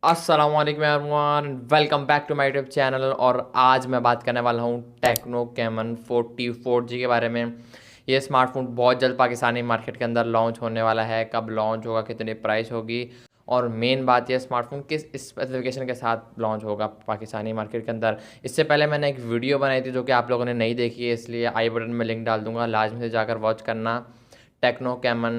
अस्सलाम वालेकुम everyone, welcome back to my YouTube channel. और आज मैं बात करने वाला हूँ टेक्नो कैमन 44G के बारे में। ये स्मार्टफोन बहुत जल्द पाकिस्तानी मार्केट के अंदर लॉन्च होने वाला है। कब लॉन्च होगा, कितनी प्राइस होगी, और मेन बात यह स्मार्टफोन किस स्पेसिफिकेशन के साथ लॉन्च होगा पाकिस्तानी मार्केट के अंदर। इससे पहले मैंने एक वीडियो बनाई थी जो कि आप लोगों ने नहीं देखी है, इसलिए आई बटन में लिंक डाल दूंगा, लाजमी से जाकर वॉच करना। टेक्नो कैमन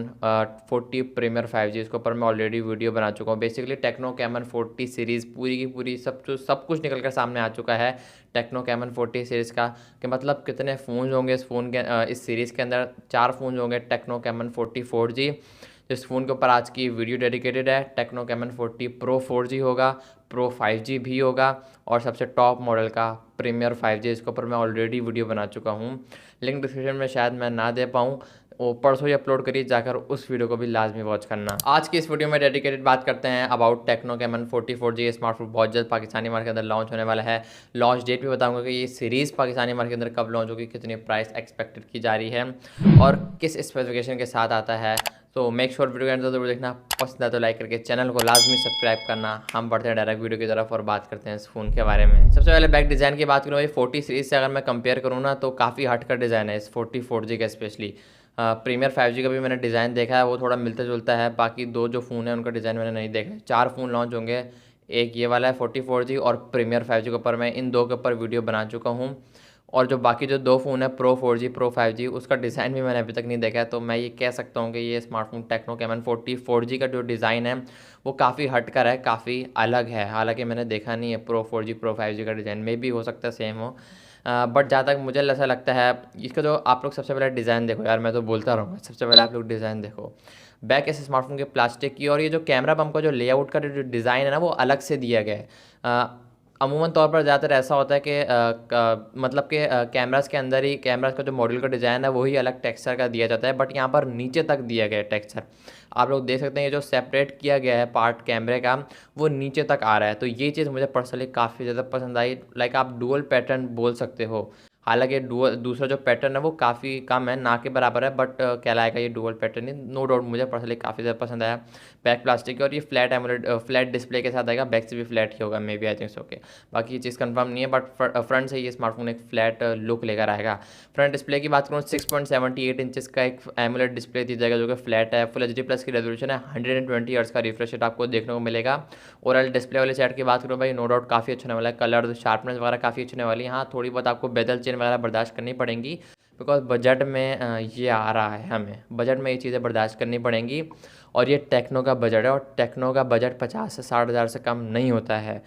40 प्रीमियर 5G, इसके ऊपर मैं ऑलरेडी वीडियो बना चुका हूँ। बेसिकली टेक्नो कैमन 40 सीरीज़ पूरी की पूरी सब कुछ निकल कर सामने आ चुका है टेक्नो कैमन 40 सीरीज़ का। कि मतलब कितने फ़ोन होंगे इस फ़ोन के इस सीरीज़ के अंदर। 4 फ़ोन होंगे टेक्नो कैमन 44G। इस फ़ोन के ऊपर आज की वीडियो डेडिकेटेड है। टेक्नो कैमन 40 प्रो 4G होगा, प्रो 5G भी होगा, और सबसे टॉप मॉडल का प्रीमियर 5G। इसके ऊपर मैं ऑलरेडी वीडियो बना चुका हूँ, लिंक डिस्क्रिप्शन में शायद मैं ना दे पाऊँ, वो परसों ही अपलोड करिए, जाकर उस वीडियो को भी लाजमी वॉच करना। आज की इस वीडियो में डेडिकेटेड बात करते हैं about techno caiman 44G। Smartphone बहुत जल्द पाकिस्तानी मार्केट के अंदर लॉन्च होने वाला है। लॉन्च डेट भी बताऊंगा कि ये सीरीज़ पाकिस्तानी मार्केट के अंदर कब लॉन्च होगी, कितनी प्राइस एक्सपेक्टेड की जा रही है, और किस स्पेसिफिकेशन के साथ आता है। तो मेक श्योर वीडियो के अंदर जरूर देखना। पसंद है तो लाइक करके चैनल को लाजमी सब्सक्राइब करना। हम बढ़ते हैं डायरेक्ट वीडियो की तरफ और बात करते हैं इस फ़ोन के बारे में। सबसे पहले बैक डिज़ाइन की बात करूँ भाई, 40 सीरीज़ से अगर मैं कंपेयर करूँ ना, तो काफ़ी हटकर डिज़ाइन है इस 44G का। स्पेशली प्रीमियर 5G का भी मैंने डिज़ाइन देखा है, वो थोड़ा मिलता जुलता है। बाकी दो जो फ़ोन है उनका डिज़ाइन मैंने नहीं देखा है। 4 फ़ोन लॉन्च होंगे, एक ये वाला है 44G और प्रीमियर 5G के ऊपर मैं इन दो के ऊपर वीडियो बना चुका हूँ। और जो बाकी जो दो फ़ोन है प्रो 4G प्रो 5G, उसका डिज़ाइन भी मैंने अभी तक नहीं देखा है। तो मैं ये कह सकता हूँ कि ये स्मार्टफोन टेक्नो कैमन 44G का जो डिज़ाइन है वो काफ़ी हटकर है, काफ़ी अलग है। हालांकि मैंने देखा नहीं है प्रो 4G प्रो 5G का डिज़ाइन, में भी हो सकता है सेम हो, बट जहाँ तक मुझे ऐसा लगता है इसका जो आप लोग सबसे पहले डिज़ाइन देखो यार, मैं तो बोलता रहूँगा, सबसे पहले आप लोग डिज़ाइन देखो। बैक इस स्मार्टफोन के प्लास्टिक की, और ये जो कैमरा बम का जो लेआउट का जो डिज़ाइन है ना, वो अलग से दिया गया है। अमूमन तौर पर ज़्यादातर ऐसा होता है कि मतलब कि कैमरास के अंदर ही कैमरास का जो मॉड्यूल का डिज़ाइन है वही अलग टेक्सचर का दिया जाता है, बट यहाँ पर नीचे तक दिया गया है टेक्सचर। आप लोग देख सकते हैं ये जो सेपरेट किया गया है पार्ट कैमरे का, वो नीचे तक आ रहा है। तो ये चीज़ मुझे पर्सनली काफ़ी ज़्यादा पसंद आई। लाइक आप डुअल पैटर्न बोल सकते हो। हालांकि डुअल दूसरा जो पैटर्न है वो काफ़ी कम है, ना के बराबर है, बट कहलाएगा ये डुअल पैटर्न ही। नो डाउट मुझे पर्सनली काफ़ी ज़्यादा पसंद आया। बैक प्लास्टिक, और ये फ्लैट एमोलेड फ्लैट डिस्प्ले के साथ आएगा। बैक से भी फ्लैट ही होगा, may be, I think so. Okay, बाकी ये चीज़ कंफर्म नहीं है, बट फ्रंट से ये स्मार्टफोन एक फ्लैट लुक लेकर आएगा। फ्रंट डिस्प्ले की बात करूँ, 6.78 इंचेस का एक एमोलेड डिस्प्ले दी जाएगा जो कि फ्लैट है। फुल एच डी प्लस की रेजोल्यूशन है, 120 हर्ट्ज का रिफ्रेश रेट आपको देखने को मिलेगा। और डिस्प्ले वाले साइड की बात करूँ भाई, नो डाउट काफ़ी अच्छा होने वाला है। कलर शार्पनेस वगैरह काफ़ी अच्छी होने वाली है। हाँ, थोड़ी बहुत आपको बेदल चेन वगैरह बर्दाश्त करनी पड़ेंगी, बिकॉज बजट में ये आ रहा है, हमें बजट में ये चीज़ें बर्दाश्त करनी पड़ेंगी। और ये टेक्नो का बजट है, और टेक्नो का बजट 50 से 60 हज़ार से कम नहीं होता है।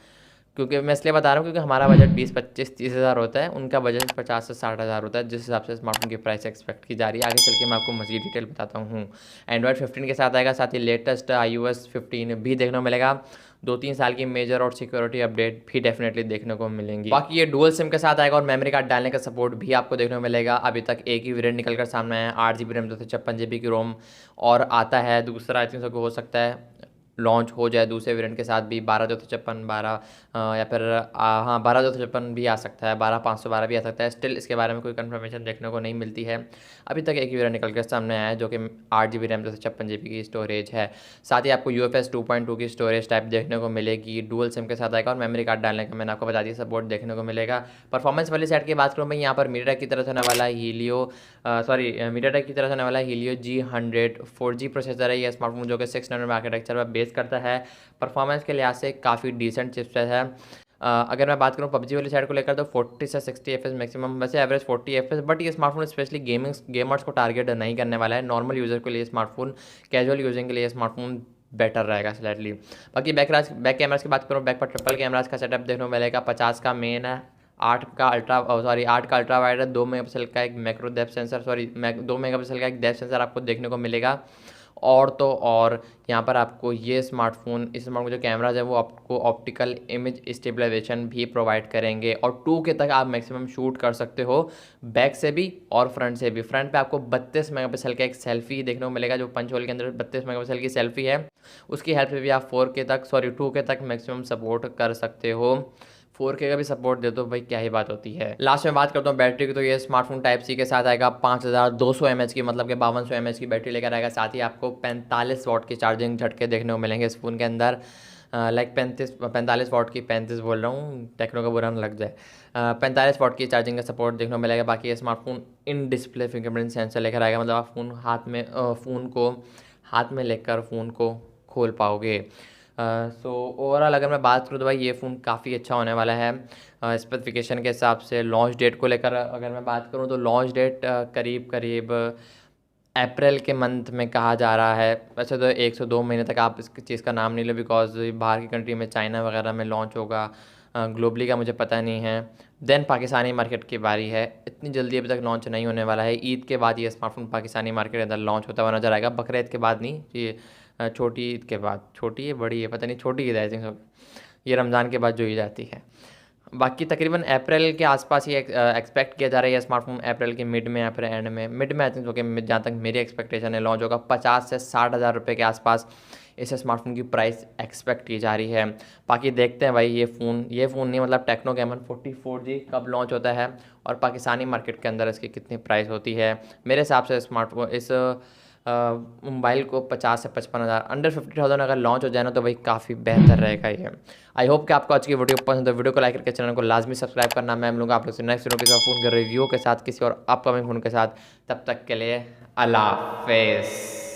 क्योंकि मैं इसलिए बता रहा हूँ क्योंकि हमारा बजट 20, 25, 30 हज़ार होता है, उनका बजट 50 से 60 हज़ार होता है। जिस हिसाब से स्मार्टफोन की प्राइस एक्सपेक्ट की जा रही है, आगे चल के मैं आपको मज़ीद डिटेल बताता हूँ। एंड्रॉयड 15 के साथ आएगा, साथ ही लेटेस्ट iOS 15 भी देखने को मिलेगा। 2-3 साल की मेजर और सिक्योरिटी अपडेट भी डेफिनेटली देखने को मिलेंगी। बाकी ये डुअल सिम के साथ आएगा, और मेमोरी कार्ड डालने का सपोर्ट भी आपको देखने को मिलेगा। अभी तक एक ही वेरिएंट निकल कर सामने आया है, 8 GB रैम 256 GB की रोम, और आता है दूसरा, आई थिंक सो हो सकता है लॉन्च हो जाए दूसरे वेरिएंट के साथ भी, 12 256 12 या फिर हाँ 12 256 भी आ सकता है, 12 512 भी आ सकता है। स्टिल इसके बारे में कोई कंफर्मेशन देखने को नहीं मिलती है। अभी तक एक ही वेरिएंट निकल कर सामने आया है जो कि 8 GB रैम 256 GB की स्टोरेज है। साथ ही आपको UFS 2.2 की स्टोरेज टाइप देखने को मिलेगी। डुअल सिम के साथ आएगा, और मेमोरी कार्ड डालने का मैंने आपको बता दिया सपोर्ट देखने को मिलेगा। परफॉर्मेंस वाली साइड की बात करूँ मैं, यहाँ पर मीडियाटेक की तरफ से होने वाला है मीडियाटेक की तरफ से होने वाला है हीलियो G100 4G प्रोसेसर है। ये स्मार्टफोन जो कि 6 नैनोमीटर आर्किटेक्चर पर बेस करता है। परफॉर्मेंस के लिहाज से काफ़ी डिसेंट चिपसेट है। अगर मैं बात करूँ पबजी वाली साइड को लेकर, तो 40 से 60 FPS मैक्सिमम, वैसे एवरेज 40 FPS, बट ये स्मार्टफोन स्पेशली गेमर्स को टारगेट नहीं करने वाला है। नॉर्मल यूज़र के लिए स्मार्टफोन, कैजुअल यूजिंग के लिए स्मार्टफोन बेटर रहेगा स्लाइटली। बाकी बैक कैमरास की बात करूँ, बैक पर ट्रिपल कैमरास का सेटअप देखने को मिलेगा। 50 का मेन है, 8 का अल्ट्रा वाइड है, 2 मेगापिक्सल का एक मैक्रो डेप्थ सेंसर, 2 मेगापिक्सल का एक डेप्थ सेंसर आपको देखने को मिलेगा। और तो और यहाँ पर आपको ये स्मार्टफोन, इस स्मार्टफोन जो कैमराज है वो आपको ऑप्टिकल इमेज स्टेबलाइजेशन भी प्रोवाइड करेंगे, और 2K तक आप मैक्सिमम शूट कर सकते हो, बैक से भी और फ्रंट से भी। फ्रंट पे आपको 32 मेगापिक्सल का एक सेल्फी देखने को मिलेगा, जो पंच होल के अंदर 32 मेगापिक्सल की सेल्फी है, उसकी हेल्प से भी आप 2K तक मैक्सिमम सपोर्ट कर सकते हो। 4K का भी सपोर्ट दे दो भाई, क्या ही बात होती है। लास्ट में बात करता हूँ बैटरी की, तो ये स्मार्टफोन टाइप सी के साथ आएगा। 5200 mAh की, मतलब कि 5200 mAh की बैटरी लेकर आएगा। साथ ही आपको 45 वाट की चार्जिंग झटके देखने को मिलेंगे इस फोन के अंदर। लाइक 45 वॉट की, 35 बोल रहा हूँ, टेक्नो का बुरा ना लग जाए। 45 वॉट की चार्जिंग का सपोर्ट देखने को मिलेगा। बाकी ये smartphone in display fingerprint sensor लेकर आएगा, मतलब आप फ़ोन हाथ में लेकर फ़ोन को खोल पाओगे। सो ओवरऑल अगर मैं बात करूँ तो भाई ये फ़ोन काफ़ी अच्छा होने वाला है। स्पेसिफिकेशन के हिसाब से लॉन्च डेट को लेकर अगर मैं बात करूँ तो लॉन्च डेट करीब करीब अप्रैल के मंथ में कहा जा रहा है। वैसे तो 1 से 2 महीने तक आप इस चीज़ का नाम नहीं लो, बिकॉज बाहर की कंट्री में, चाइना वगैरह में लॉन्च होगा। ग्लोबली का मुझे पता नहीं है। देन पाकिस्तानी मार्केट की बारी है। इतनी जल्दी अभी तक लॉन्च नहीं होने वाला है। ईद के बाद ये स्मार्टफोन पाकिस्तानी मार्केट के अंदर लॉन्च होता हुआ नजर आएगा। बकरीद के बाद नहीं, ये छोटी ईद के बाद, छोटी है बड़ी है पता नहीं, छोटी ईद आई थिंक ये रमज़ान के बाद जो ईद आती है। बाकी तकरीबन अप्रैल के आसपास ही एक्सपेक्ट किया जा रहा है ये स्मार्टफोन। अप्रैल के मिड में या फिर एंड में, मिड में आई थिंक, ओके, जहाँ तक मेरी एक्सपेक्टेशन है लॉन्च होगा। 50 से 60 हज़ार रुपये के आसपास इस स्मार्टफोन की प्राइस एक्सपेक्ट की जा रही है। बाकी देखते हैं भाई ये फ़ोन नहीं, मतलब टेक्नो कैमन 44G कब लॉन्च होता है और पाकिस्तानी मार्केट के अंदर इसकी कितनी प्राइस होती है। मेरे हिसाब से स्मार्टफोन इस मोबाइल को 50 से 55 हज़ार, अंडर 50,000 अगर लॉन्च हो जाए ना तो भाई काफ़ी बेहतर रहेगा ये। आई होप कि आपको आज की वीडियो पसंद है। वीडियो को लाइक करके चैनल को लाजमी सब्सक्राइब करना। मैं मिलूंगा आप लोग से नेक्स्ट वीडियो के साथ, फ़ोन के रिव्यू के साथ, किसी और अपकमिंग फ़ोन के साथ। तब तक के लिए अल्लाह हाफिज़।